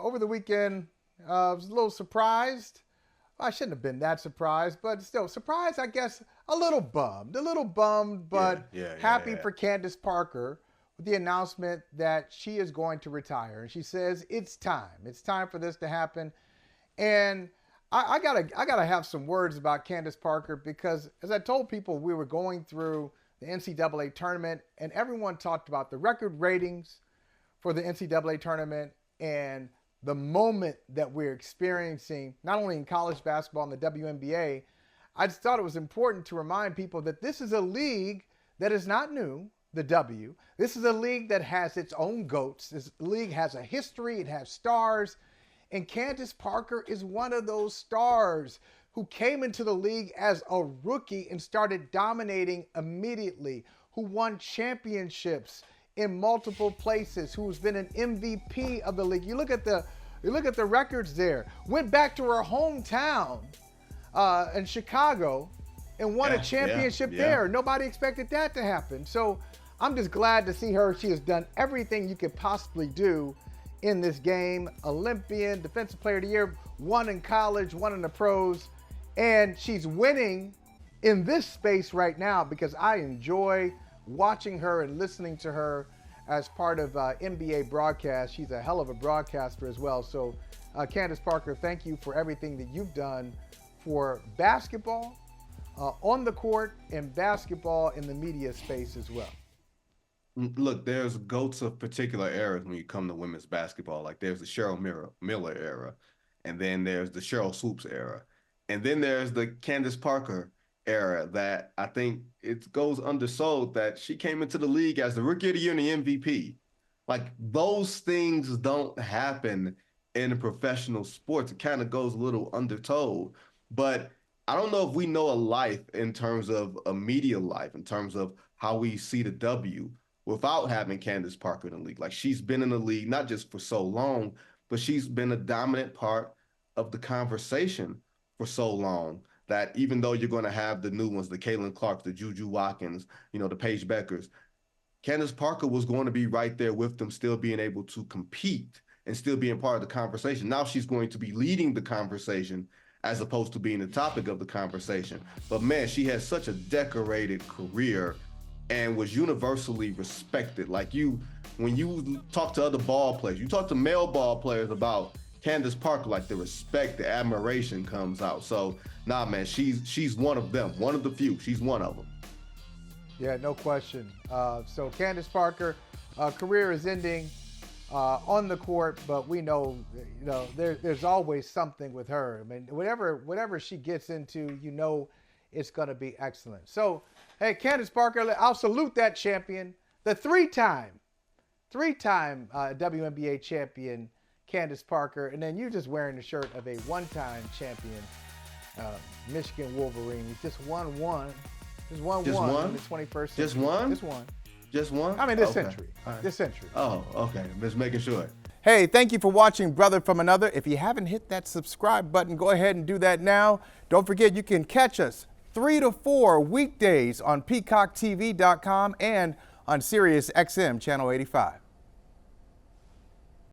Over the weekend, I was a little surprised. I shouldn't have been that surprised, but still surprised, I guess, a little bummed, but happy for Candace Parker with the announcement that she is going to retire. And she says, it's time. It's time for this to happen. And I gotta have some words about Candace Parker because, as I told people, we were going through the NCAA tournament and everyone talked about the record ratings for the NCAA tournament and the moment that we're experiencing, not only in college basketball and the WNBA. I just thought it was important to remind people that this is a league that is not new, the W. This is a league that has its own GOATs. This league has a history. It has stars. And Candace Parker is one of those stars who came into the league as a rookie and started dominating immediately, who won championships in multiple places, who's been an MVP of the league. You look at the records there. Went back to her hometown in Chicago and won a championship there. Nobody expected that to happen. So I'm just glad to see her. She has done everything you could possibly do in this game. Olympian, Defensive Player of the Year, won in college, won in the pros, and she's winning in this space right now because I enjoy watching her and listening to her as part of NBA broadcast. She's a hell of a broadcaster as well. So Candace Parker, thank you for everything that you've done for basketball on the court and basketball in the media space as well. Look, there's GOATs of particular eras when you come to women's basketball. Like there's the Cheryl Miller era, and then there's the Cheryl Swoops era, and then there's the Candace Parker era that I think it goes undersold that she came into the league as the Rookie of the Year and the MVP. Like those things don't happen in professional sports. It kind of goes a little undertold. But I don't know if we know a life in terms of a media life, in terms of how we see the W without having Candace Parker in the league. Like she's been in the league not just for so long, but she's been a dominant part of the conversation for so long that even though you're going to have the new ones, the Caitlin Clarks, the Juju Watkins, the Paige Beckers, Candace Parker was going to be right there with them, still being able to compete and still being part of the conversation. Now she's going to be leading the conversation as opposed to being the topic of the conversation. But man, she has such a decorated career and was universally respected. Like when you talk to other ball players, you talk to male ball players about Candace Parker, like the respect, the admiration comes out. So nah, man, she's one of them, one of the few. She's one of them. Yeah, no question. So Candace Parker, career is ending on the court, but we know, there's always something with her. I mean, whatever she gets into, it's going to be excellent. So, hey, Candace Parker, I'll salute that champion, the three-time WNBA champion, Candace Parker, and then you're just wearing the shirt of a one-time champion, Michigan Wolverines. Just won one. Just won one in the 21st century. Just one? Just one. Just one? I mean, this century. Right. This century. Oh, okay. Just making sure. Hey, thank you for watching Brother from Another. If you haven't hit that subscribe button, go ahead and do that now. Don't forget, you can catch us 3 to 4 weekdays on PeacockTV.com and on Sirius XM Channel 85.